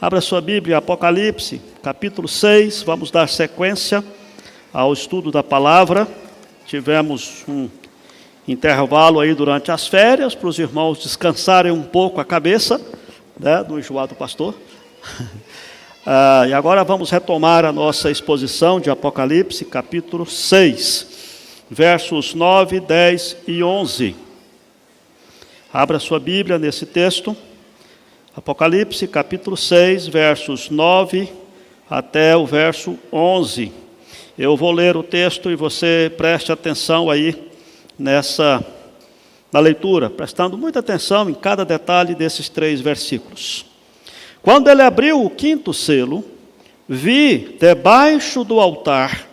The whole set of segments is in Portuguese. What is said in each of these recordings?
Abra sua Bíblia, Apocalipse, capítulo 6, vamos dar sequência ao estudo da palavra. Tivemos um intervalo aí durante as férias, para os irmãos descansarem um pouco a cabeça, né, do enjoado pastor. E agora vamos retomar a nossa exposição de Apocalipse, capítulo 6, versos 9, 10 e 11. Abra sua Bíblia nesse texto. Apocalipse, capítulo 6, versos 9 até o verso 11. Eu vou ler o texto e você preste atenção aí na leitura, prestando muita atenção em cada detalhe desses 3 versículos. Quando ele abriu o 5º selo, vi debaixo do altar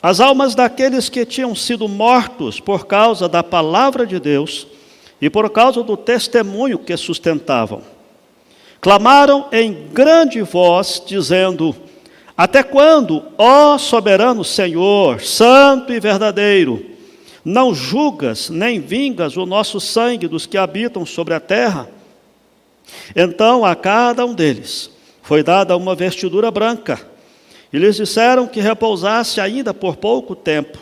as almas daqueles que tinham sido mortos por causa da palavra de Deus e por causa do testemunho que sustentavam. Clamaram em grande voz, dizendo: até quando, ó soberano Senhor, santo e verdadeiro, não julgas nem vingas o nosso sangue dos que habitam sobre a terra? Então a cada um deles foi dada uma vestidura branca, e lhes disseram que repousasse ainda por pouco tempo,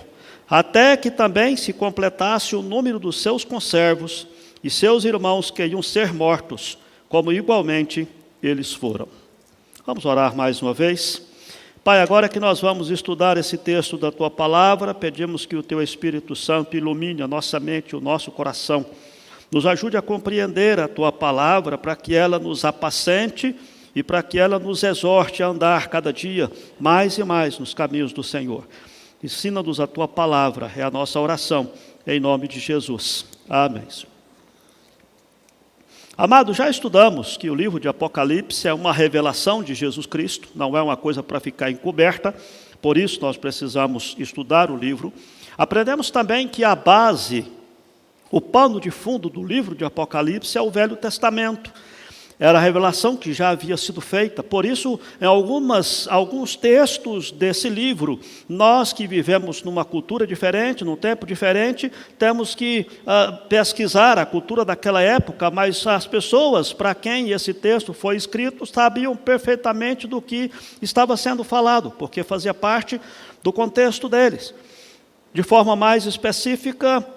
até que também se completasse o número dos seus conservos e seus irmãos que iam ser mortos, como igualmente eles foram. Vamos orar mais uma vez. Pai, agora que nós vamos estudar esse texto da Tua Palavra, pedimos que o Teu Espírito Santo ilumine a nossa mente e o nosso coração. Nos ajude a compreender a Tua Palavra, para que ela nos apacente e para que ela nos exorte a andar cada dia mais e mais nos caminhos do Senhor. Ensina-nos a Tua Palavra, é a nossa oração, em nome de Jesus. Amém. Amados, já estudamos que o livro de Apocalipse é uma revelação de Jesus Cristo, não é uma coisa para ficar encoberta, por isso nós precisamos estudar o livro. Aprendemos também que a base, o pano de fundo do livro de Apocalipse é o Velho Testamento. Era a revelação que já havia sido feita. Por isso, em alguns textos desse livro, nós que vivemos numa cultura diferente, num tempo diferente, temos que pesquisar a cultura daquela época, mas as pessoas para quem esse texto foi escrito sabiam perfeitamente do que estava sendo falado, porque fazia parte do contexto deles. De forma mais específica,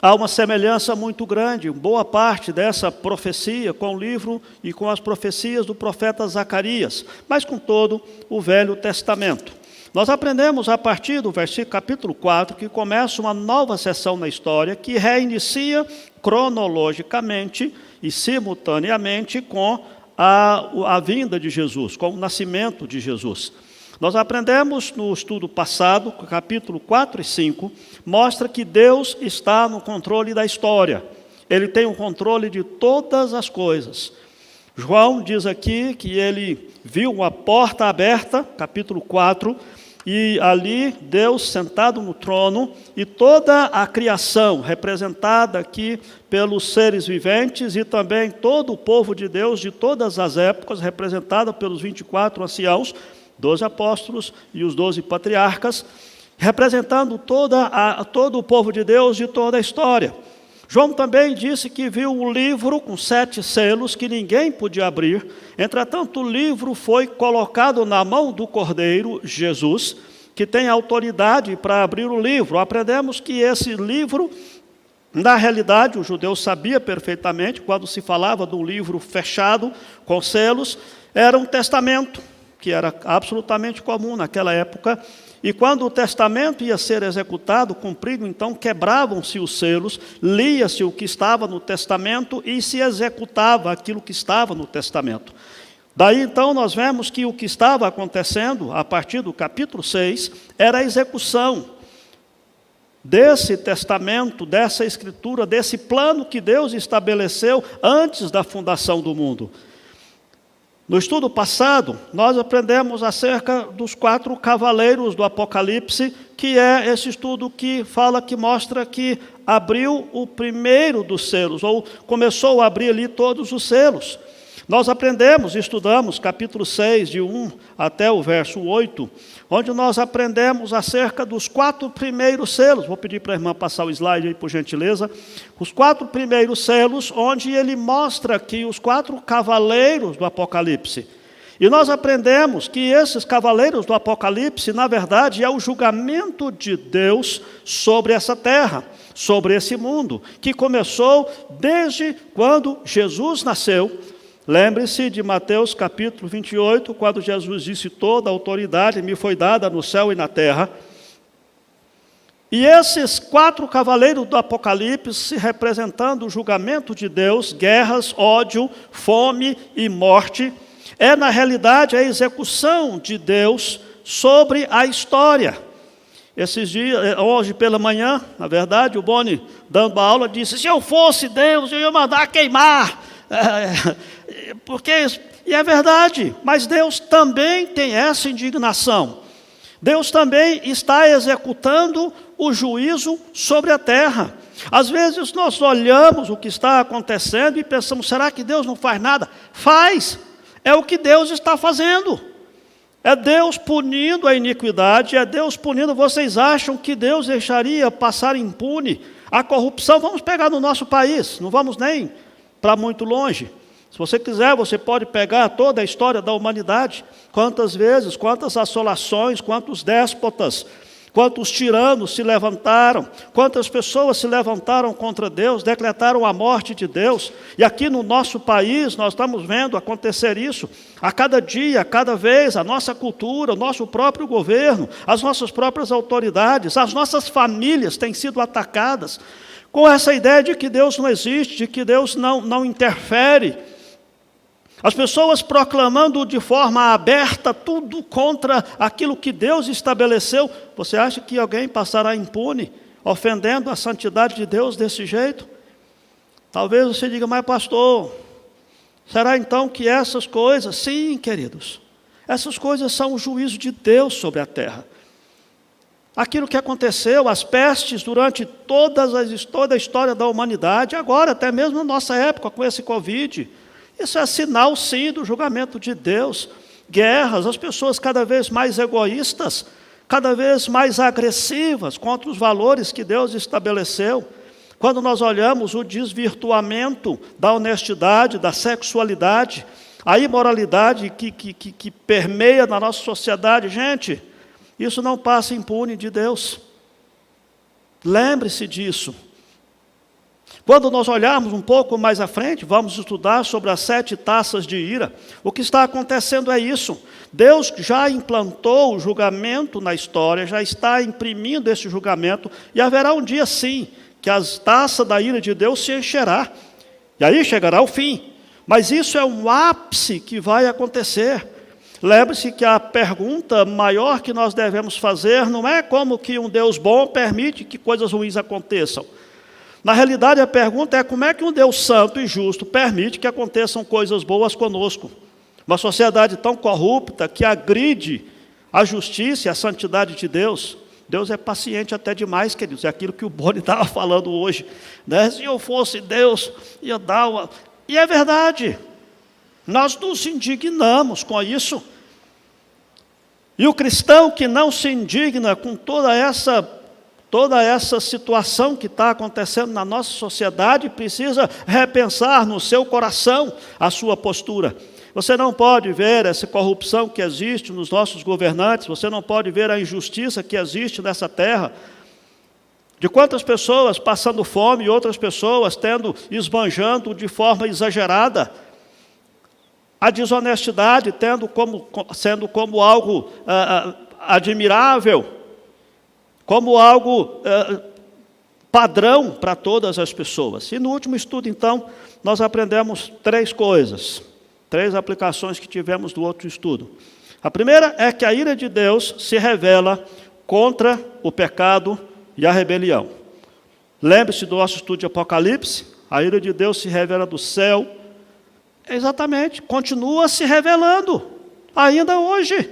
há uma semelhança muito grande, boa parte dessa profecia com o livro e com as profecias do profeta Zacarias, mas com todo o Velho Testamento. Nós aprendemos a partir do versículo capítulo 4, que começa uma nova sessão na história, que reinicia cronologicamente e simultaneamente com a vinda de Jesus, com o nascimento de Jesus. Nós aprendemos no estudo passado, capítulo 4 e 5, mostra que Deus está no controle da história. Ele tem o controle de todas as coisas. João diz aqui que ele viu uma porta aberta, capítulo 4, e ali Deus sentado no trono, e toda a criação representada aqui pelos seres viventes, e também todo o povo de Deus de todas as épocas, representada pelos 24 anciãos, 12 apóstolos e os 12 patriarcas, representando todo o povo de Deus de toda a história. João também disse que viu um livro com 7 selos que ninguém podia abrir. Entretanto, o livro foi colocado na mão do Cordeiro, Jesus, que tem autoridade para abrir o livro. Aprendemos que esse livro, na realidade, o judeu sabia perfeitamente, quando se falava de um livro fechado, com selos, era um testamento, que era absolutamente comum naquela época, e quando o testamento ia ser executado, cumprido, então quebravam-se os selos, lia-se o que estava no testamento e se executava aquilo que estava no testamento. Daí então nós vemos que o que estava acontecendo, a partir do capítulo 6, era a execução desse testamento, dessa escritura, desse plano que Deus estabeleceu antes da fundação do mundo. No estudo passado, nós aprendemos acerca dos 4 cavaleiros do Apocalipse, que é esse estudo que mostra que abriu o primeiro dos selos, ou começou a abrir ali todos os selos. Nós aprendemos, estudamos capítulo 6, de 1 até o verso 8, onde nós aprendemos acerca dos 4 primeiros selos. Vou pedir para a irmã passar o slide aí, por gentileza. Os 4 primeiros selos, onde ele mostra que os 4 cavaleiros do Apocalipse. E nós aprendemos que esses cavaleiros do Apocalipse, na verdade, é o julgamento de Deus sobre essa terra, sobre esse mundo, que começou desde quando Jesus nasceu. Lembre-se de Mateus capítulo 28, quando Jesus disse: toda a autoridade me foi dada no céu e na terra. E esses 4 cavaleiros do Apocalipse, representando o julgamento de Deus, guerras, ódio, fome e morte, é na realidade a execução de Deus sobre a história. Esses dias, hoje pela manhã, na verdade, o Boni, dando aula, disse: se eu fosse Deus, eu ia mandar queimar. E é verdade, mas Deus também tem essa indignação. Deus também está executando o juízo sobre a terra. Às vezes nós olhamos o que está acontecendo e pensamos: será que Deus não faz nada? Faz, é o que Deus está fazendo. É Deus punindo a iniquidade, é Deus punindo. Vocês acham que Deus deixaria passar impune a corrupção? Vamos pegar no nosso país, não vamos nem para muito longe. Se você quiser, você pode pegar toda a história da humanidade. Quantas vezes, quantas assolações, quantos déspotas, quantos tiranos se levantaram, quantas pessoas se levantaram contra Deus, decretaram a morte de Deus. E aqui no nosso país, nós estamos vendo acontecer isso. A cada dia, a cada vez, a nossa cultura, o nosso próprio governo, as nossas próprias autoridades, as nossas famílias têm sido atacadas com essa ideia de que Deus não existe, de que Deus não interfere. As pessoas proclamando de forma aberta tudo contra aquilo que Deus estabeleceu. Você acha que alguém passará impune, ofendendo a santidade de Deus desse jeito? Talvez você diga: mas pastor, será então que essas coisas... Sim, queridos, essas coisas são o juízo de Deus sobre a terra. Aquilo que aconteceu, as pestes durante toda a história da humanidade, agora até mesmo na nossa época com esse Covid, isso é sinal sim do julgamento de Deus. Guerras, as pessoas cada vez mais egoístas, cada vez mais agressivas contra os valores que Deus estabeleceu. Quando nós olhamos o desvirtuamento da honestidade, da sexualidade, a imoralidade que permeia na nossa sociedade, gente, isso não passa impune de Deus. Lembre-se disso. Quando nós olharmos um pouco mais à frente, vamos estudar sobre as 7 taças de ira. O que está acontecendo é isso. Deus já implantou o julgamento na história, já está imprimindo esse julgamento, e haverá um dia sim, que as taças da ira de Deus se encherá. E aí chegará o fim. Mas isso é um ápice que vai acontecer. Lembre-se que a pergunta maior que nós devemos fazer não é como que um Deus bom permite que coisas ruins aconteçam. Na realidade, a pergunta é: como é que um Deus santo e justo permite que aconteçam coisas boas conosco? Uma sociedade tão corrupta que agride a justiça e a santidade de Deus. Deus é paciente até demais, queridos. É aquilo que o Boni estava falando hoje, né? Se eu fosse Deus, ia dar uma... E é verdade. Nós nos indignamos com isso. E o cristão que não se indigna com toda essa situação que está acontecendo na nossa sociedade precisa repensar no seu coração a sua postura. Você não pode ver essa corrupção que existe nos nossos governantes, você não pode ver a injustiça que existe nessa terra, de quantas pessoas passando fome e outras pessoas esbanjando de forma exagerada, a desonestidade sendo como algo admirável, como algo padrão para todas as pessoas. E no último estudo, então, nós aprendemos 3 coisas, 3 aplicações que tivemos do outro estudo. A primeira é que a ira de Deus se revela contra o pecado e a rebelião. Lembre-se do nosso estudo de Apocalipse, a ira de Deus se revela do céu. Exatamente, continua se revelando, ainda hoje.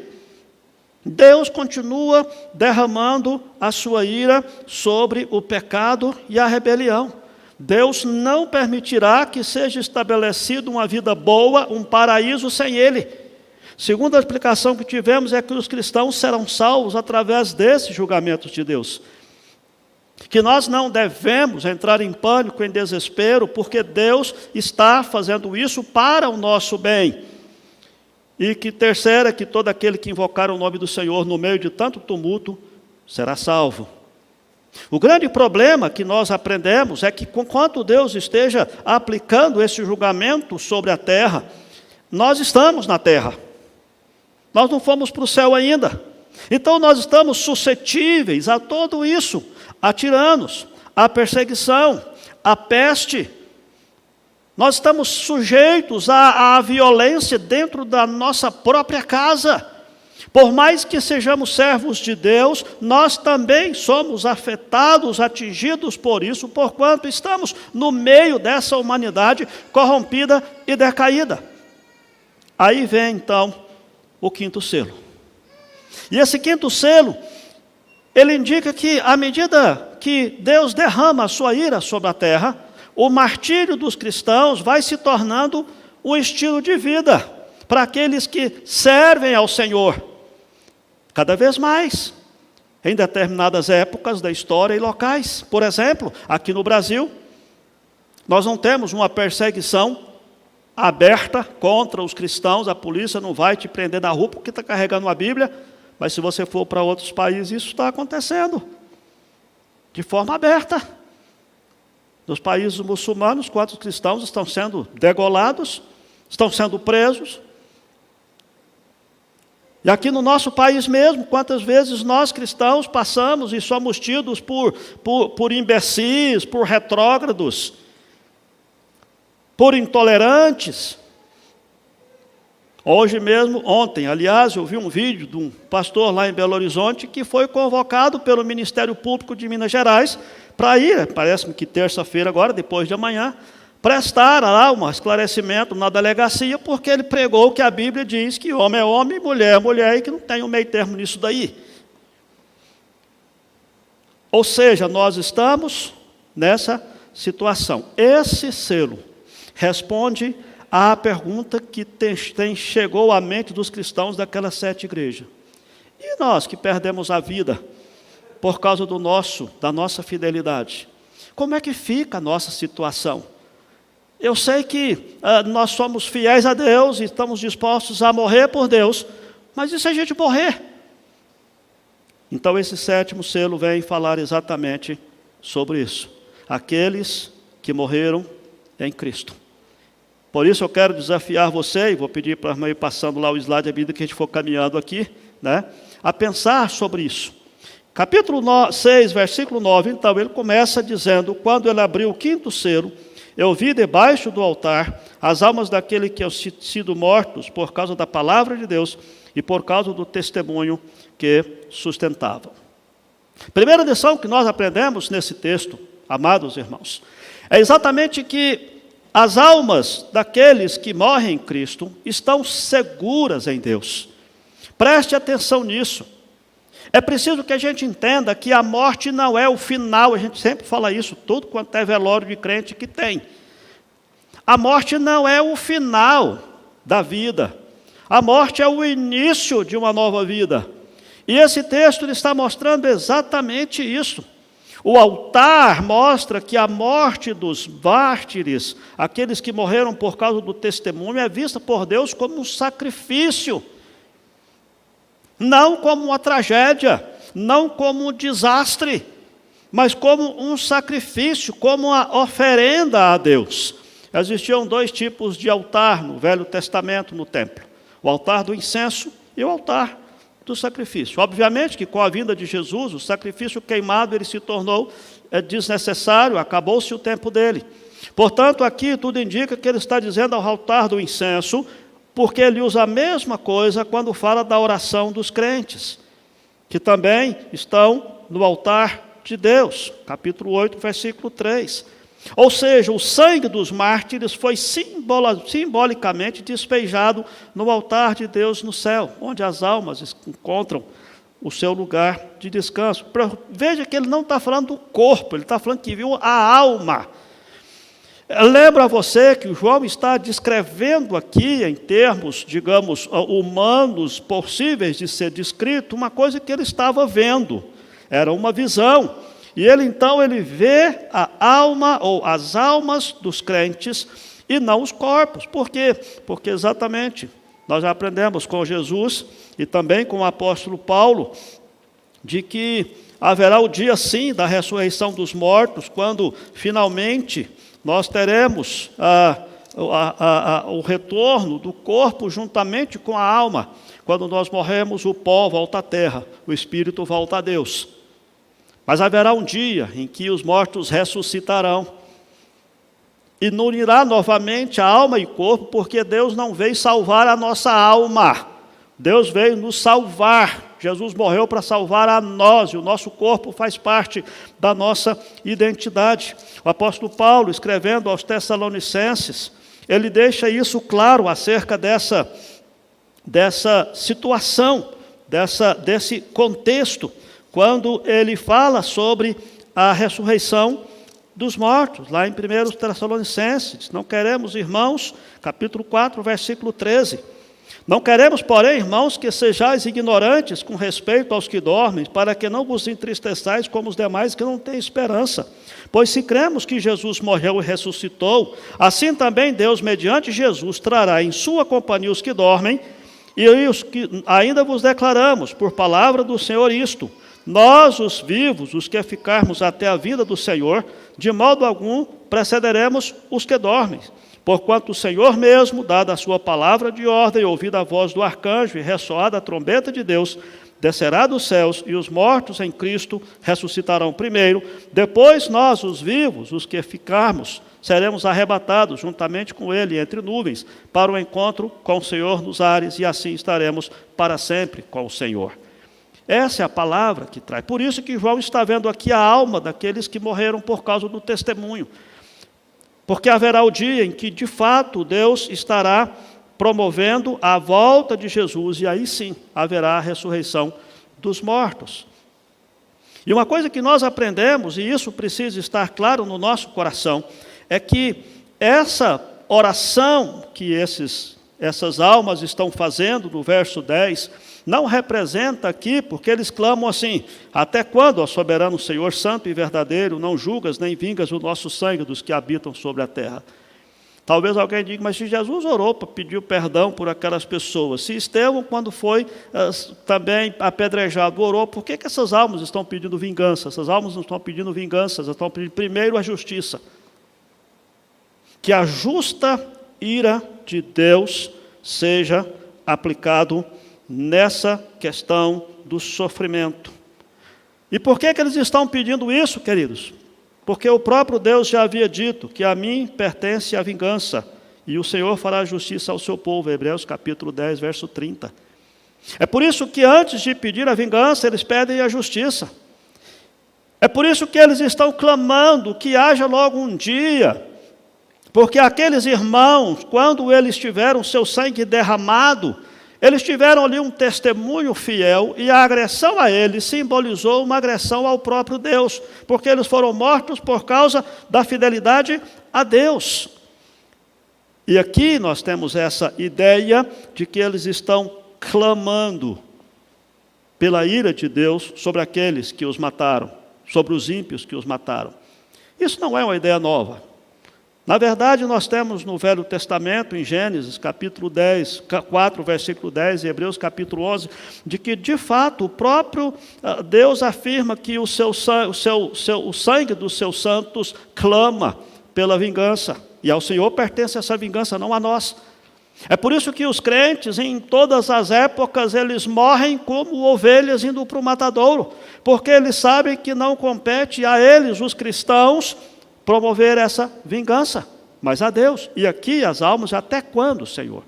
Deus continua derramando a sua ira sobre o pecado e a rebelião. Deus não permitirá que seja estabelecido uma vida boa, um paraíso sem Ele. Segunda explicação que tivemos é que os cristãos serão salvos através desses julgamentos de Deus. Que nós não devemos entrar em pânico, em desespero, porque Deus está fazendo isso para o nosso bem. E que terceira, que todo aquele que invocar o nome do Senhor no meio de tanto tumulto, será salvo. O grande problema que nós aprendemos é que, enquanto Deus esteja aplicando esse julgamento sobre a terra, nós estamos na terra. Nós não fomos para o céu ainda. Então nós estamos suscetíveis a tudo isso, a tiranos, a perseguição, a peste. Nós estamos sujeitos à violência dentro da nossa própria casa. Por mais que sejamos servos de Deus, nós também somos afetados, atingidos por isso, porquanto estamos no meio dessa humanidade corrompida e decaída. Aí vem então o quinto selo. E esse quinto selo, ele indica que à medida que Deus derrama a sua ira sobre a terra, o martírio dos cristãos vai se tornando um estilo de vida para aqueles que servem ao Senhor. Cada vez mais, em determinadas épocas da história e locais. Por exemplo, aqui no Brasil, nós não temos uma perseguição aberta contra os cristãos. A polícia não vai te prender na rua porque está carregando uma Bíblia, mas se você for para outros países, isso está acontecendo de forma aberta. Nos países muçulmanos, quantos cristãos estão sendo degolados, estão sendo presos. E aqui no nosso país mesmo, quantas vezes nós cristãos passamos e somos tidos por imbecis, por retrógrados, por intolerantes. Hoje mesmo, ontem, aliás, eu vi um vídeo de um pastor lá em Belo Horizonte que foi convocado pelo Ministério Público de Minas Gerais para ir, parece-me que terça-feira agora, depois de amanhã, prestar lá um esclarecimento na delegacia, porque ele pregou que a Bíblia diz que homem é homem, mulher é mulher, e que não tem um meio termo nisso daí. Ou seja, nós estamos nessa situação. Esse selo responde à pergunta que chegou à mente dos cristãos daquelas 7 igrejas. E nós que perdemos a vida por causa da nossa fidelidade? Como é que fica a nossa situação? Eu sei que nós somos fiéis a Deus e estamos dispostos a morrer por Deus, mas e se a gente morrer? Então esse 7º selo vem falar exatamente sobre isso. Aqueles que morreram em Cristo. Por isso eu quero desafiar você, e vou pedir para a irmã ir passando lá o slide à medida que a gente for caminhando aqui, né, a pensar sobre isso. Capítulo 6, versículo 9, então, ele começa dizendo: quando ele abriu o 5º selo, eu vi debaixo do altar as almas daqueles que tinham sido mortos por causa da palavra de Deus e por causa do testemunho que sustentavam. Primeira lição que nós aprendemos nesse texto, amados irmãos, é exatamente que as almas daqueles que morrem em Cristo estão seguras em Deus. Preste atenção nisso. É preciso que a gente entenda que a morte não é o final. A gente sempre fala isso, tudo quanto é velório de crente que tem. A morte não é o final da vida. A morte é o início de uma nova vida. E esse texto ele está mostrando exatamente isso. O altar mostra que a morte dos mártires, aqueles que morreram por causa do testemunho, é vista por Deus como um sacrifício. Não como uma tragédia, não como um desastre, mas como um sacrifício, como uma oferenda a Deus. Existiam 2 tipos de altar no Velho Testamento, no templo: o altar do incenso e o altar do sacrifício. Obviamente que com a vinda de Jesus, o sacrifício queimado ele se tornou desnecessário, acabou-se o tempo dele. Portanto, aqui tudo indica que ele está dizendo ao altar do incenso, porque ele usa a mesma coisa quando fala da oração dos crentes, que também estão no altar de Deus, capítulo 8, versículo 3. Ou seja, o sangue dos mártires foi simbolicamente despejado no altar de Deus no céu, onde as almas encontram o seu lugar de descanso. Veja que ele não está falando do corpo, ele está falando que viu a alma. Lembra você que o João está descrevendo aqui, em termos, digamos, humanos, possíveis de ser descrito, uma coisa que ele estava vendo. Era uma visão. E ele vê a alma, ou as almas dos crentes, e não os corpos. Por quê? Porque exatamente, nós já aprendemos com Jesus, e também com o apóstolo Paulo, de que haverá o dia, sim, da ressurreição dos mortos, quando, finalmente, nós teremos o retorno do corpo juntamente com a alma. Quando nós morremos, o pó volta à terra, o espírito volta a Deus. Mas haverá um dia em que os mortos ressuscitarão. E unirá novamente a alma e corpo, porque Deus não veio salvar a nossa alma. Deus veio nos salvar. Jesus morreu para salvar a nós, e o nosso corpo faz parte da nossa identidade. O apóstolo Paulo, escrevendo aos Tessalonicenses, ele deixa isso claro acerca dessa situação, desse contexto, quando ele fala sobre a ressurreição dos mortos, lá em 1 Tessalonicenses. Não queremos, irmãos, capítulo 4, versículo 13. Não queremos, porém, irmãos, que sejais ignorantes com respeito aos que dormem, para que não vos entristeçais como os demais que não têm esperança. Pois se cremos que Jesus morreu e ressuscitou, assim também Deus, mediante Jesus, trará em sua companhia os que dormem, e os que ainda vos declaramos, por palavra do Senhor, isto: nós, os vivos, os que ficarmos até a vinda do Senhor, de modo algum precederemos os que dormem. Porquanto o Senhor mesmo, dada a sua palavra de ordem, ouvida a voz do arcanjo e ressoada a trombeta de Deus, descerá dos céus, e os mortos em Cristo ressuscitarão primeiro. Depois nós, os vivos, os que ficarmos, seremos arrebatados juntamente com ele entre nuvens, para o encontro com o Senhor nos ares, e assim estaremos para sempre com o Senhor. Essa é a palavra que traz. Por isso que João está vendo aqui a alma daqueles que morreram por causa do testemunho. Porque haverá o dia em que, de fato, Deus estará promovendo a volta de Jesus, e aí sim haverá a ressurreição dos mortos. E uma coisa que nós aprendemos, e isso precisa estar claro no nosso coração, é que essa oração que essas almas estão fazendo, no verso 10, não representa aqui, porque eles clamam assim: até quando, ó soberano Senhor, santo e verdadeiro, não julgas nem vingas o nosso sangue dos que habitam sobre a terra? Talvez alguém diga: mas se Jesus orou para pedir perdão por aquelas pessoas, se Estevão, quando foi também apedrejado, orou, por que essas almas estão pedindo vingança? Essas almas não estão pedindo vingança, elas estão pedindo primeiro a justiça. Que a justa ira de Deus seja aplicado nessa questão do sofrimento. E por que eles estão pedindo isso, queridos? Porque o próprio Deus já havia dito que a mim pertence a vingança, e o Senhor fará justiça ao seu povo. Hebreus capítulo 10, verso 30. É por isso que antes de pedir a vingança, eles pedem a justiça. É por isso que eles estão clamando que haja logo um dia, porque aqueles irmãos, quando eles tiveram seu sangue derramado, eles tiveram ali um testemunho fiel, e a agressão a eles simbolizou uma agressão ao próprio Deus, porque eles foram mortos por causa da fidelidade a Deus. E aqui nós temos essa ideia de que eles estão clamando pela ira de Deus sobre aqueles que os mataram, sobre os ímpios que os mataram. Isso não é uma ideia nova. Na verdade, nós temos no Velho Testamento, em Gênesis, capítulo 4, versículo 10, e Hebreus, capítulo 11, de que, de fato, o próprio Deus afirma que o sangue dos seus santos clama pela vingança, e ao Senhor pertence essa vingança, não a nós. É por isso que os crentes, em todas as épocas, eles morrem como ovelhas indo para o matadouro, porque eles sabem que não compete a eles, os cristãos, promover essa vingança, mas a Deus. E aqui as almas: até quando, Senhor?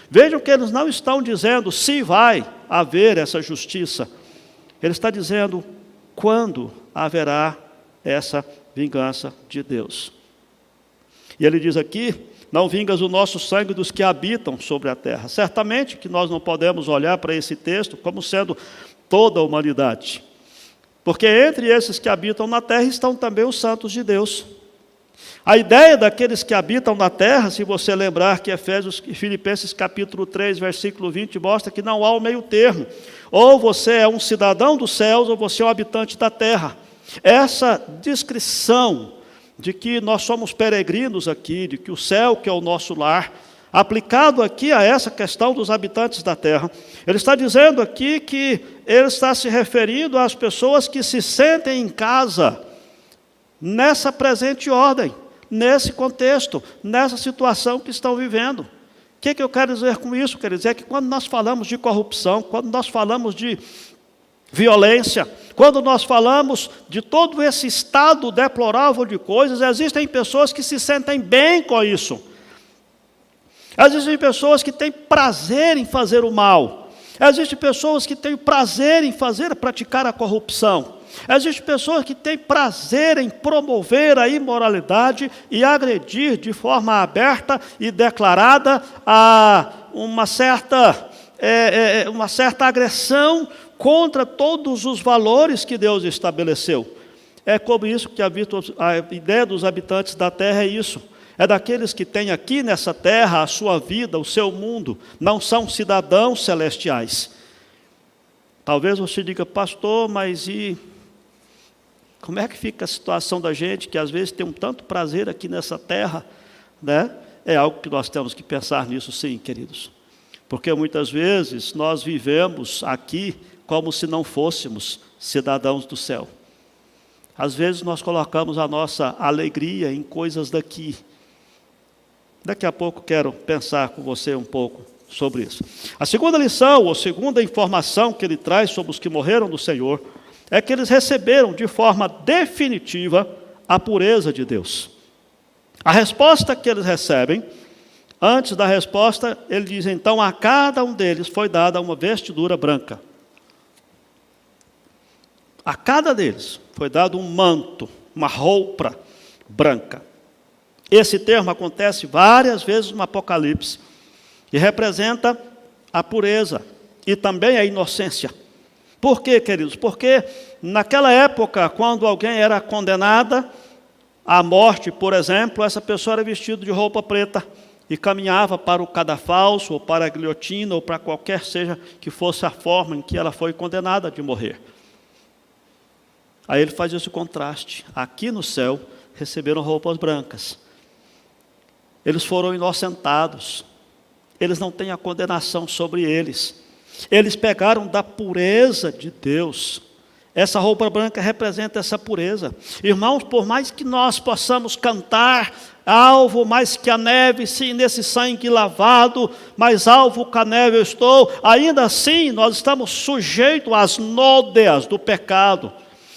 Vejam que eles não estão dizendo se vai haver essa justiça. Ele está dizendo quando haverá essa vingança de Deus. E ele diz aqui: não vingas o nosso sangue dos que habitam sobre a terra. Certamente que nós não podemos olhar para esse texto como sendo toda a humanidade, porque entre esses que habitam na terra estão também os santos de Deus. A ideia daqueles que habitam na terra, se você lembrar que Filipenses capítulo 3, versículo 20, mostra que não há o meio termo. Ou você é um cidadão dos céus, ou você é um habitante da terra. Essa descrição de que nós somos peregrinos aqui, de que o céu que é o nosso lar, aplicado aqui a essa questão dos habitantes da terra, ele está dizendo aqui que ele está se referindo às pessoas que se sentem em casa, nessa presente ordem, nesse contexto, nessa situação que estão vivendo. O que eu quero dizer com isso? Quero dizer que quando nós falamos de corrupção, quando nós falamos de violência, quando nós falamos de todo esse estado deplorável de coisas, existem pessoas que se sentem bem com isso. Existem pessoas que têm prazer em fazer o mal. Existem pessoas que têm prazer em praticar a corrupção. Existem pessoas que têm prazer em promover a imoralidade e agredir de forma aberta e declarada uma certa agressão contra todos os valores que Deus estabeleceu. É como isso que a ideia dos habitantes da terra é isso. É daqueles que têm aqui nessa terra a sua vida, o seu mundo, não são cidadãos celestiais. Talvez você diga, pastor, mas e como é que fica a situação da gente que às vezes tem um tanto prazer aqui nessa terra, né? É algo que nós temos que pensar nisso sim, queridos. Porque muitas vezes nós vivemos aqui como se não fôssemos cidadãos do céu. Às vezes nós colocamos a nossa alegria em coisas daqui. Daqui a pouco quero pensar com você um pouco sobre isso. A segunda lição, ou segunda informação que ele traz sobre os que morreram do Senhor, é que eles receberam de forma definitiva a pureza de Deus. A resposta que eles recebem, antes da resposta, ele diz, então a cada um deles foi dada uma vestidura branca. A cada deles foi dado um manto, uma roupa branca. Esse termo acontece várias vezes no Apocalipse e representa a pureza e também a inocência. Por quê, queridos? Porque naquela época, quando alguém era condenada à morte, por exemplo, essa pessoa era vestida de roupa preta e caminhava para o cadafalso, ou para a guilhotina, ou para qualquer seja que fosse a forma em que ela foi condenada de morrer. Aí ele faz esse contraste. Aqui no céu, receberam roupas brancas. Eles foram inocentados. Eles não têm a condenação sobre eles. Eles pegaram da pureza de Deus. Essa roupa branca representa essa pureza. Irmãos, por mais que nós possamos cantar, alvo mais que a neve, sim, nesse sangue lavado, mais alvo que a neve eu estou, ainda assim nós estamos sujeitos às nódeas do pecado.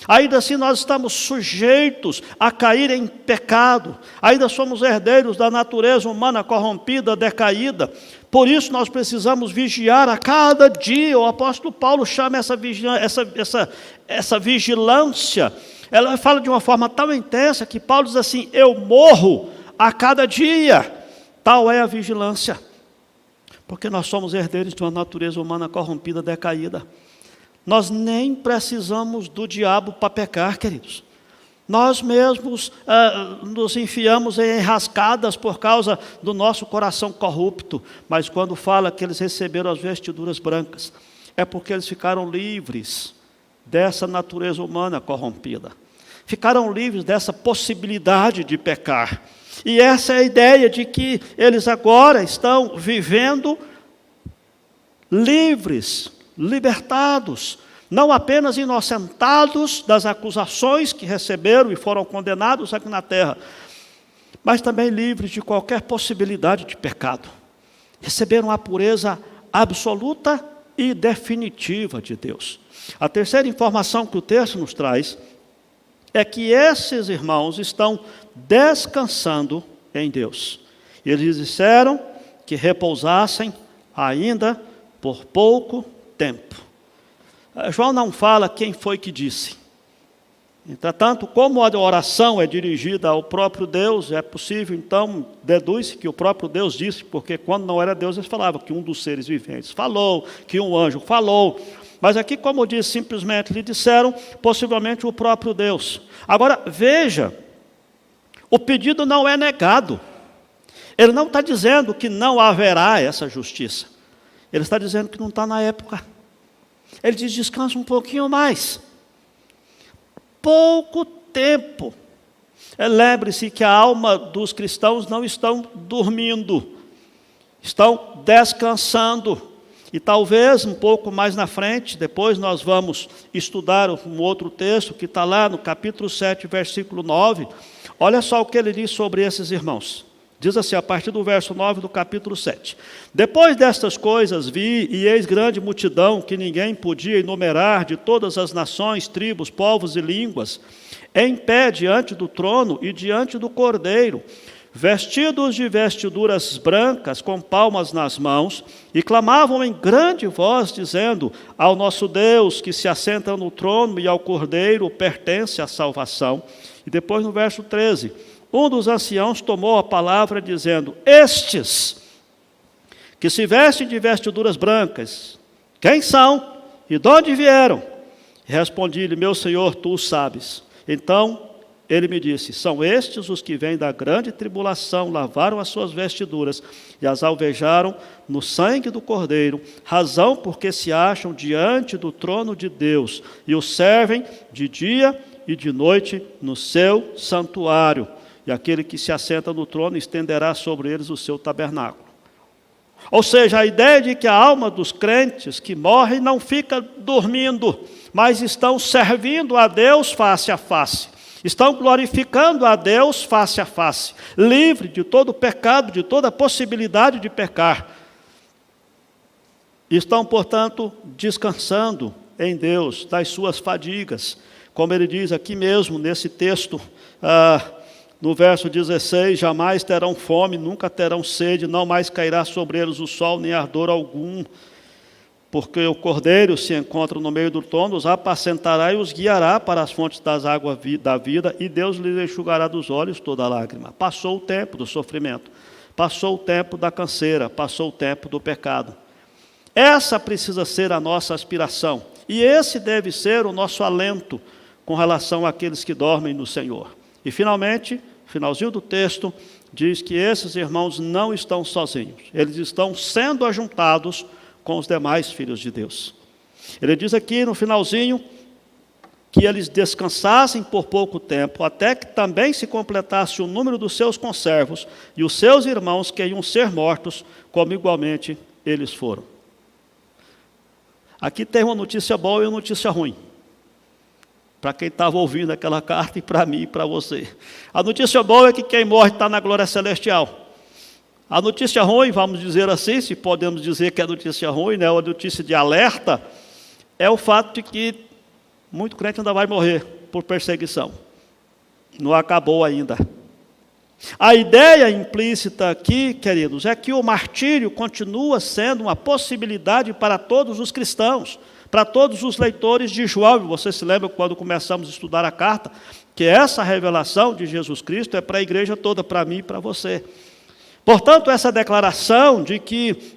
Ainda assim nós estamos sujeitos a cair em pecado. Ainda somos herdeiros da natureza humana corrompida, decaída. Por isso nós precisamos vigiar a cada dia. O apóstolo Paulo chama essa vigilância. Ela fala de uma forma tão intensa que Paulo diz assim, eu morro a cada dia. Tal é a vigilância. Porque nós somos herdeiros de uma natureza humana corrompida, decaída. Nós nem precisamos do diabo para pecar, queridos. Nós mesmos nos enfiamos em enrascadas por causa do nosso coração corrupto. Mas quando fala que eles receberam as vestiduras brancas, é porque eles ficaram livres dessa natureza humana corrompida. Ficaram livres dessa possibilidade de pecar. E essa é a ideia de que eles agora estão vivendo livres, libertados, não apenas inocentados das acusações que receberam e foram condenados aqui na terra, mas também livres de qualquer possibilidade de pecado. Receberam a pureza absoluta e definitiva de Deus. A terceira informação que o texto nos traz é que esses irmãos estão descansando em Deus. E eles disseram que repousassem ainda por pouco tempo. João não fala quem foi que disse. Entretanto, como a oração é dirigida ao próprio Deus, é possível, então, deduz-se que o próprio Deus disse, porque quando não era Deus, eles falavam que um dos seres viventes falou, que um anjo falou. Mas aqui, como diz, simplesmente lhe disseram, possivelmente o próprio Deus. Agora, veja O pedido não é negado. Ele não está dizendo que não haverá essa justiça. Ele está dizendo que não está na época. Ele diz, descansa um pouquinho mais. Pouco tempo. Lembre-se que a alma dos cristãos não estão dormindo, estão descansando. E talvez um pouco mais na frente, depois nós vamos estudar um outro texto que está lá no capítulo 7, versículo 9. Olha só o que ele diz sobre esses irmãos. Diz assim, a partir do verso 9 do capítulo 7. Depois destas coisas vi, e eis grande multidão, que ninguém podia enumerar, de todas as nações, tribos, povos e línguas, em pé diante do trono e diante do Cordeiro, vestidos de vestiduras brancas, com palmas nas mãos, e clamavam em grande voz, dizendo, ao nosso Deus, que se assenta no trono, e ao Cordeiro pertence a salvação. E depois no verso 13, um dos anciãos tomou a palavra, dizendo, estes que se vestem de vestiduras brancas, quem são e de onde vieram? Respondi-lhe, meu Senhor, tu o sabes. Então ele me disse, são estes os que vêm da grande tribulação, lavaram as suas vestiduras e as alvejaram no sangue do Cordeiro, razão porque se acham diante do trono de Deus e o servem de dia e de noite no seu santuário. E aquele que se assenta no trono estenderá sobre eles o seu tabernáculo. Ou seja, a ideia de que a alma dos crentes que morrem não fica dormindo, mas estão servindo a Deus face a face. Estão glorificando a Deus face a face, livre de todo pecado, de toda possibilidade de pecar. Estão, portanto, descansando em Deus das suas fadigas. Como ele diz aqui mesmo, nesse texto, no verso 16, jamais terão fome, nunca terão sede, não mais cairá sobre eles o sol, nem ardor algum, porque o Cordeiro se encontra no meio do trono, os apacentará e os guiará para as fontes das águas da vida, e Deus lhes enxugará dos olhos toda lágrima. Passou o tempo do sofrimento, passou o tempo da canseira, passou o tempo do pecado. Essa precisa ser a nossa aspiração, e esse deve ser o nosso alento com relação àqueles que dormem no Senhor. E finalmente, finalzinho do texto, diz que esses irmãos não estão sozinhos. Eles estão sendo ajuntados com os demais filhos de Deus. Ele diz aqui no finalzinho que eles descansassem por pouco tempo, até que também se completasse o número dos seus conservos e os seus irmãos que iam ser mortos, como igualmente eles foram. Aqui tem uma notícia boa e uma notícia ruim. Para quem estava ouvindo aquela carta e para mim e para você. A notícia boa é que quem morre está na glória celestial. A notícia ruim, vamos dizer assim, se podemos dizer que é notícia ruim, né, uma notícia de alerta, é o fato de que muito crente ainda vai morrer por perseguição. Não acabou ainda. A ideia implícita aqui, queridos, é que o martírio continua sendo uma possibilidade para todos os cristãos, para todos os leitores de João. Você se lembra quando começamos a estudar a carta, que essa revelação de Jesus Cristo é para a igreja toda, para mim e para você. Portanto, essa declaração de que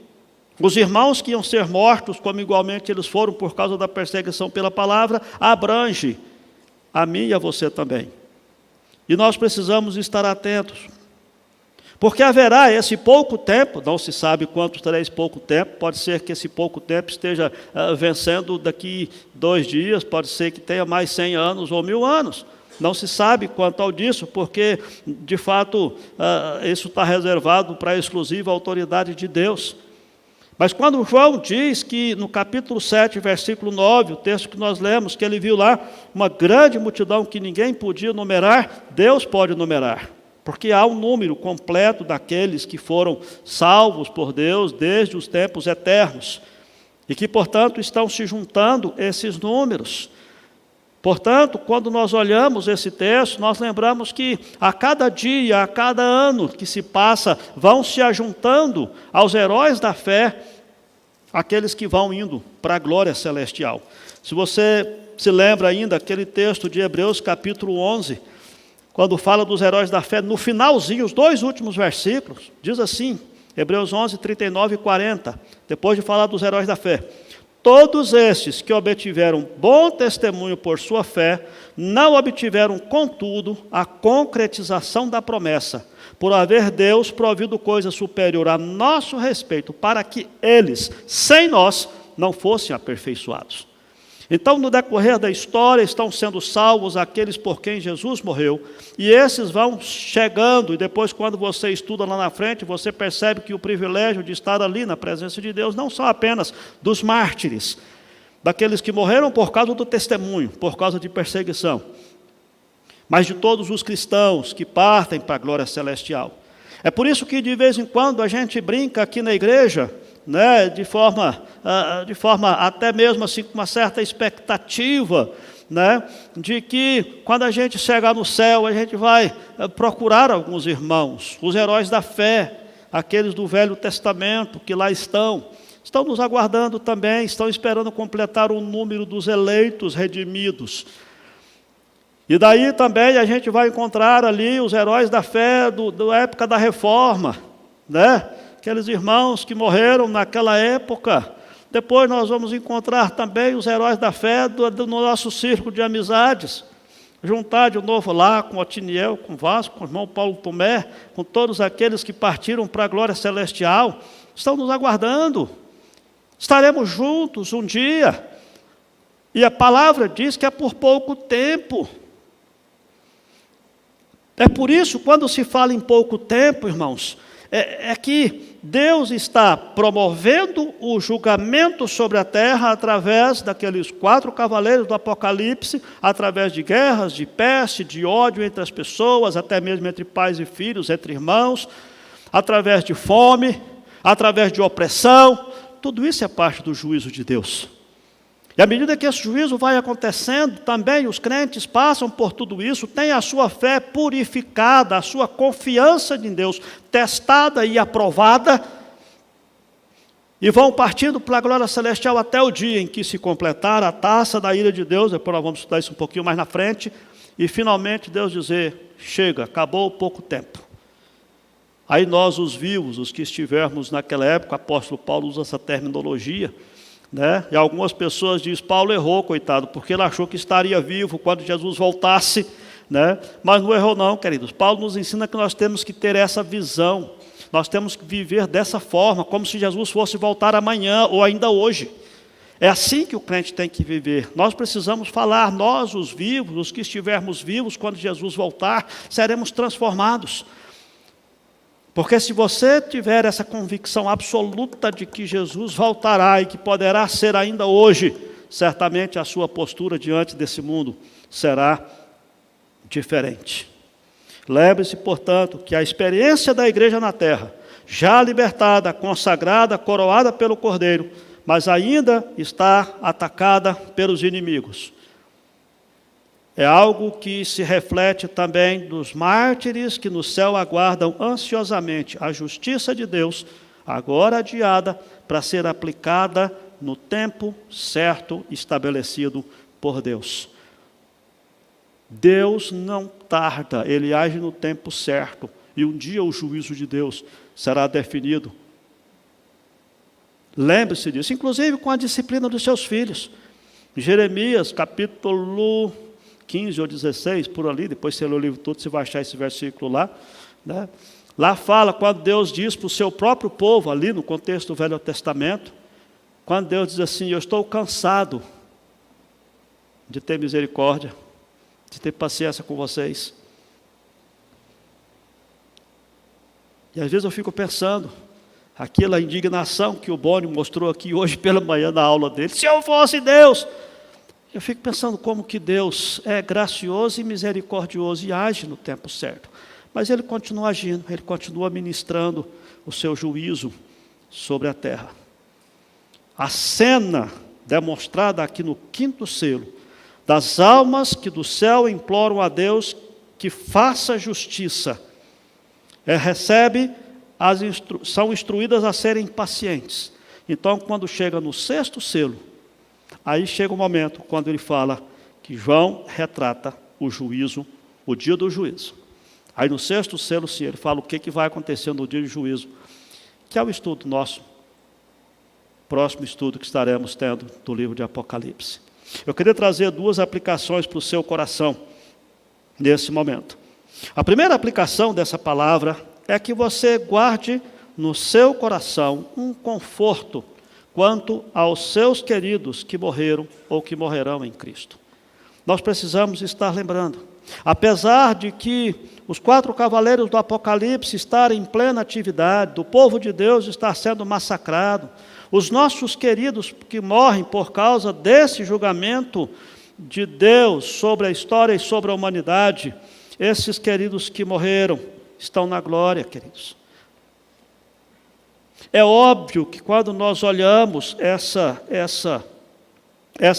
os irmãos que iam ser mortos, como igualmente eles foram por causa da perseguição pela palavra, abrange a mim e a você também. E nós precisamos estar atentos, porque haverá esse pouco tempo, não se sabe quanto terá esse pouco tempo, pode ser que esse pouco tempo esteja vencendo daqui 2 dias, pode ser que tenha mais 100 anos ou 1000 anos, não se sabe quanto ao disso, porque de fato isso está reservado para a exclusiva autoridade de Deus. Mas quando João diz que no capítulo 7, versículo 9, o texto que nós lemos, que ele viu lá uma grande multidão que ninguém podia numerar, Deus pode numerar, porque há um número completo daqueles que foram salvos por Deus desde os tempos eternos, e que, portanto, estão se juntando esses números. Portanto, quando nós olhamos esse texto, nós lembramos que a cada dia, a cada ano que se passa, vão se ajuntando aos heróis da fé, aqueles que vão indo para a glória celestial. Se você se lembra ainda, aquele texto de Hebreus capítulo 11, quando fala dos heróis da fé, no finalzinho, os 2 últimos versículos, diz assim, Hebreus 11, 39 e 40, depois de falar dos heróis da fé: Todos estes que obtiveram bom testemunho por sua fé, não obtiveram, contudo, a concretização da promessa, por haver Deus provido coisa superior a nosso respeito, para que eles, sem nós, não fossem aperfeiçoados. Então, no decorrer da história, estão sendo salvos aqueles por quem Jesus morreu, e esses vão chegando, e depois, quando você estuda lá na frente, você percebe que o privilégio de estar ali na presença de Deus não são apenas dos mártires, daqueles que morreram por causa do testemunho, por causa de perseguição, mas de todos os cristãos que partem para a glória celestial. É por isso que, de vez em quando, a gente brinca aqui na igreja, né, de forma até mesmo assim, com uma certa expectativa, né, de que quando a gente chegar no céu, a gente vai procurar alguns irmãos, os heróis da fé, aqueles do Velho Testamento que lá estão nos aguardando também, estão esperando completar o número dos eleitos redimidos. E daí também a gente vai encontrar ali os heróis da fé da época da Reforma, né? Aqueles irmãos que morreram naquela época. Depois nós vamos encontrar também os heróis da fé do nosso círculo de amizades. Juntar de novo lá com Otiniel, com Vasco, com o irmão Paulo Tomé, com todos aqueles que partiram para a glória celestial, estão nos aguardando. Estaremos juntos um dia. E a palavra diz que é por pouco tempo. É por isso, quando se fala em pouco tempo, irmãos, é que Deus está promovendo o julgamento sobre a terra através daqueles 4 cavaleiros do Apocalipse, através de guerras, de peste, de ódio entre as pessoas, até mesmo entre pais e filhos, entre irmãos, através de fome, através de opressão. Tudo isso é parte do juízo de Deus. E à medida que esse juízo vai acontecendo, também os crentes passam por tudo isso, têm a sua fé purificada, a sua confiança em Deus testada e aprovada, e vão partindo para a glória celestial até o dia em que se completar a taça da ira de Deus. Depois nós vamos estudar isso um pouquinho mais na frente, e finalmente Deus dizer, chega, acabou o pouco tempo. Aí nós, os vivos, os que estivermos naquela época, o apóstolo Paulo usa essa terminologia, né? E algumas pessoas dizem, Paulo errou, coitado, porque ele achou que estaria vivo quando Jesus voltasse, né? Mas não errou não, queridos. Paulo nos ensina que nós temos que ter essa visão, nós temos que viver dessa forma, como se Jesus fosse voltar amanhã ou ainda hoje. É assim que o crente tem que viver. Nós precisamos falar, nós os vivos, os que estivermos vivos, quando Jesus voltar, seremos transformados. Porque se você tiver essa convicção absoluta de que Jesus voltará e que poderá ser ainda hoje, certamente a sua postura diante desse mundo será diferente. Lembre-se, portanto, que a experiência da igreja na terra, já libertada, consagrada, coroada pelo Cordeiro, mas ainda está atacada pelos inimigos. É algo que se reflete também dos mártires que no céu aguardam ansiosamente a justiça de Deus, agora adiada, para ser aplicada no tempo certo estabelecido por Deus. Deus não tarda, Ele age no tempo certo, e um dia o juízo de Deus será definido. Lembre-se disso, inclusive com a disciplina dos seus filhos. Jeremias, capítulo 15 ou 16, por ali, depois você lê o livro todo, você vai achar esse versículo lá, né? Lá fala, quando Deus diz para o seu próprio povo, ali no contexto do Velho Testamento, quando Deus diz assim, eu estou cansado de ter misericórdia, de ter paciência com vocês. E às vezes eu fico pensando, aquela indignação que o Boni mostrou aqui hoje pela manhã na aula dele, se eu fosse Deus... Eu fico pensando como que Deus é gracioso e misericordioso e age no tempo certo. Mas Ele continua agindo, Ele continua ministrando o seu juízo sobre a terra. A cena demonstrada aqui no 5º selo, das almas que do céu imploram a Deus que faça justiça, são instruídas a serem pacientes. Então, quando chega no 6º selo, aí chega o momento quando ele fala que João retrata o juízo, o dia do juízo. Aí no 6º selo, sim, ele fala o que vai acontecer no dia do juízo, que é o estudo nosso próximo estudo que estaremos tendo do livro de Apocalipse. Eu queria trazer 2 aplicações para o seu coração nesse momento. A primeira aplicação dessa palavra é que você guarde no seu coração um conforto quanto aos seus queridos que morreram ou que morrerão em Cristo. Nós precisamos estar lembrando, apesar de que os 4 cavaleiros do Apocalipse estarem em plena atividade, do povo de Deus estar sendo massacrado, os nossos queridos que morrem por causa desse julgamento de Deus sobre a história e sobre a humanidade, esses queridos que morreram estão na glória, queridos. É óbvio que quando nós olhamos essa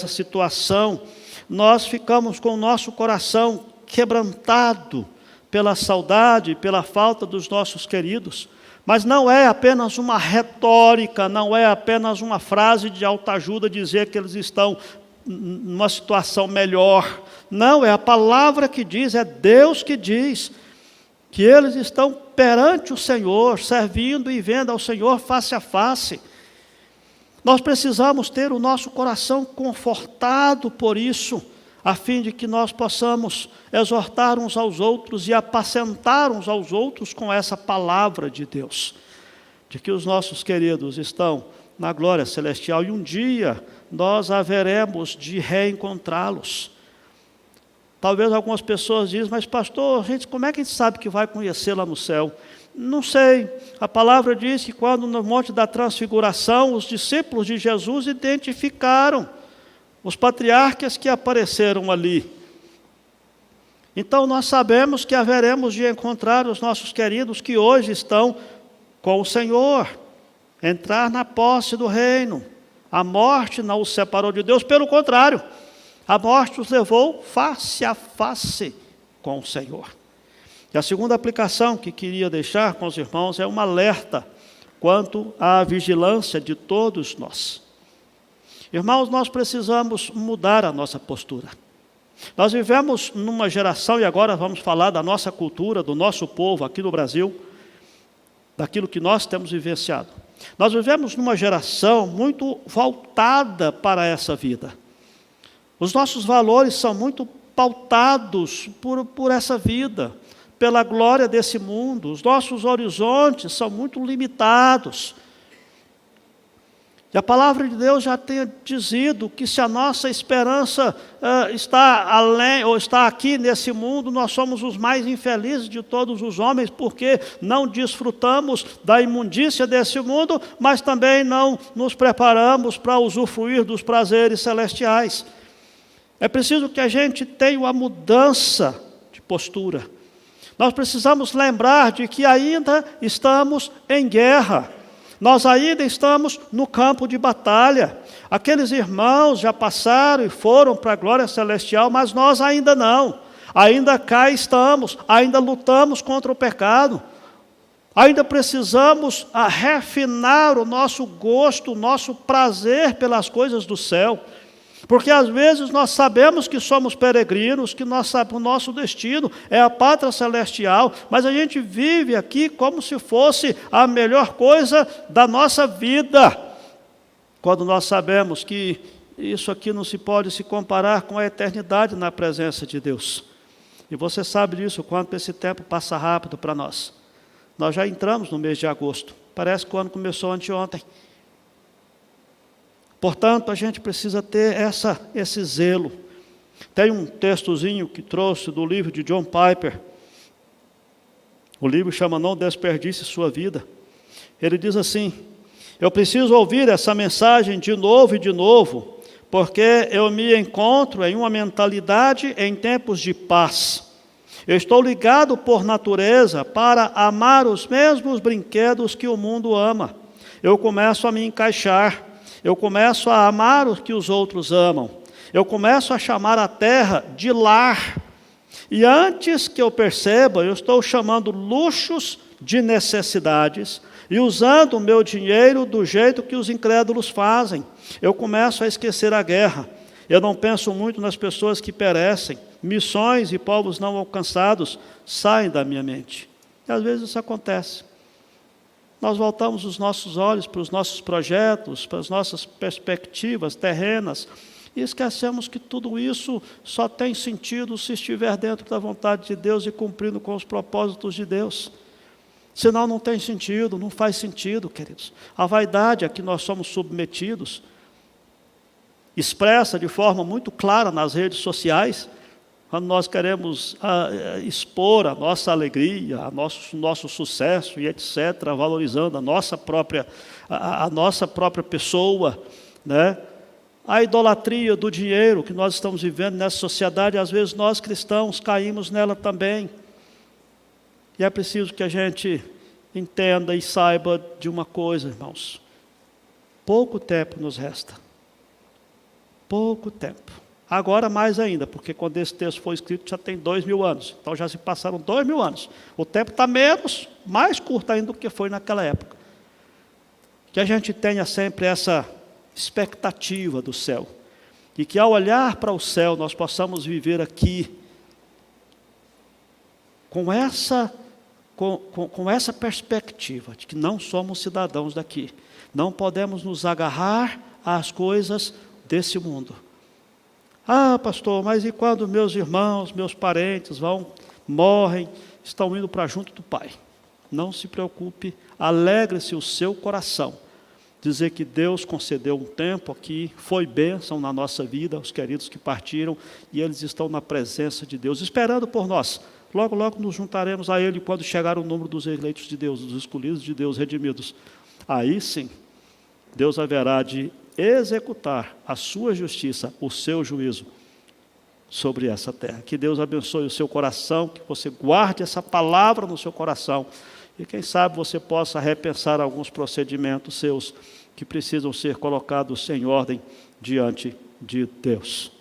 situação, nós ficamos com o nosso coração quebrantado pela saudade, pela falta dos nossos queridos. Mas não é apenas uma retórica, não é apenas uma frase de autoajuda dizer que eles estão numa situação melhor. Não, é a palavra que diz, é Deus que diz que eles estão perante o Senhor, servindo e vendo ao Senhor face a face. Nós precisamos ter o nosso coração confortado por isso, a fim de que nós possamos exortar uns aos outros e apacentar uns aos outros com essa palavra de Deus, de que os nossos queridos estão na glória celestial e um dia nós haveremos de reencontrá-los. Talvez algumas pessoas dizem, mas pastor, como é que a gente sabe que vai conhecer lá no céu? Não sei, a palavra diz que quando no Monte da Transfiguração, os discípulos de Jesus identificaram os patriarcas que apareceram ali. Então nós sabemos que haveremos de encontrar os nossos queridos que hoje estão com o Senhor, entrar na posse do reino. A morte não os separou de Deus, pelo contrário, a morte os levou face a face com o Senhor. E a segunda aplicação que queria deixar com os irmãos é um alerta quanto à vigilância de todos nós. Irmãos, nós precisamos mudar a nossa postura. Nós vivemos numa geração, e agora vamos falar da nossa cultura, do nosso povo aqui no Brasil, daquilo que nós temos vivenciado. Nós vivemos numa geração muito voltada para essa vida. Os nossos valores são muito pautados por essa vida, pela glória desse mundo. Os nossos horizontes são muito limitados. E a palavra de Deus já tem dizido que se a nossa esperança está além, ou está aqui nesse mundo, nós somos os mais infelizes de todos os homens, porque não desfrutamos da imundícia desse mundo, mas também não nos preparamos para usufruir dos prazeres celestiais. É preciso que a gente tenha uma mudança de postura. Nós precisamos lembrar de que ainda estamos em guerra. Nós ainda estamos no campo de batalha. Aqueles irmãos já passaram e foram para a glória celestial, mas nós ainda não. Ainda cá estamos, ainda lutamos contra o pecado. Ainda precisamos refinar o nosso gosto, o nosso prazer pelas coisas do céu. Porque às vezes nós sabemos que somos peregrinos, que o nosso destino é a pátria celestial, mas a gente vive aqui como se fosse a melhor coisa da nossa vida, quando nós sabemos que isso aqui não se pode se comparar com a eternidade na presença de Deus. E você sabe disso, quanto esse tempo passa rápido para nós. Nós já entramos no mês de agosto, parece que o ano começou anteontem. Portanto, a gente precisa ter esse zelo. Tem um textozinho que trouxe do livro de John Piper. O livro chama Não Desperdice Sua Vida. Ele diz assim: eu preciso ouvir essa mensagem de novo e de novo, porque eu me encontro em uma mentalidade em tempos de paz. Eu estou ligado por natureza para amar os mesmos brinquedos que o mundo ama. Eu começo a me encaixar. Eu começo a amar o que os outros amam. Eu começo a chamar a terra de lar. E antes que eu perceba, eu estou chamando luxos de necessidades e usando o meu dinheiro do jeito que os incrédulos fazem. Eu começo a esquecer a guerra. Eu não penso muito nas pessoas que perecem. Missões e povos não alcançados saem da minha mente. E às vezes isso acontece. nós voltamos os nossos olhos para os nossos projetos, para as nossas perspectivas terrenas, e esquecemos que tudo isso só tem sentido se estiver dentro da vontade de Deus e cumprindo com os propósitos de Deus. Senão não tem sentido, não faz sentido, queridos. A vaidade a que nós somos submetidos, expressa de forma muito clara nas redes sociais, quando nós queremos expor a nossa alegria, nosso sucesso e etc., valorizando a nossa própria pessoa, né? A idolatria do dinheiro que nós estamos vivendo nessa sociedade, às vezes nós cristãos caímos nela também. E é preciso que a gente entenda e saiba de uma coisa, irmãos. Pouco tempo nos resta. Pouco tempo. Agora mais ainda, porque quando esse texto foi escrito já tem 2000 anos. Então já se passaram 2000 anos. O tempo está mais curto ainda do que foi naquela época. Que a gente tenha sempre essa expectativa do céu. E que ao olhar para o céu nós possamos viver aqui com essa perspectiva de que não somos cidadãos daqui. Não podemos nos agarrar às coisas desse mundo. Ah, pastor, mas e quando meus irmãos, meus parentes morrem, estão indo para junto do Pai? Não se preocupe, alegre-se o seu coração. Dizer que Deus concedeu um tempo aqui, foi bênção na nossa vida, os queridos que partiram, e eles estão na presença de Deus, esperando por nós. Logo, logo nos juntaremos a Ele quando chegar o número dos eleitos de Deus, dos escolhidos de Deus, redimidos. Aí sim, Deus haverá de executar a sua justiça, o seu juízo sobre essa terra. Que Deus abençoe o seu coração, que você guarde essa palavra no seu coração e quem sabe você possa repensar alguns procedimentos seus que precisam ser colocados em ordem diante de Deus.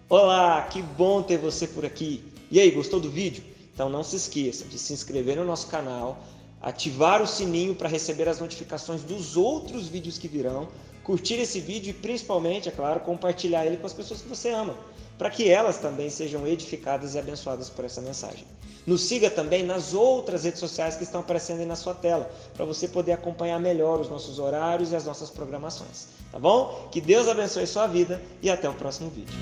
Olá, que bom ter você por aqui. E aí, gostou do vídeo? Então não se esqueça de se inscrever no nosso canal, ativar o sininho para receber as notificações dos outros vídeos que virão, curtir esse vídeo e principalmente, é claro, compartilhar ele com as pessoas que você ama, para que elas também sejam edificadas e abençoadas por essa mensagem. Nos siga também nas outras redes sociais que estão aparecendo aí na sua tela, para você poder acompanhar melhor os nossos horários e as nossas programações. Tá bom? Que Deus abençoe sua vida e até o próximo vídeo.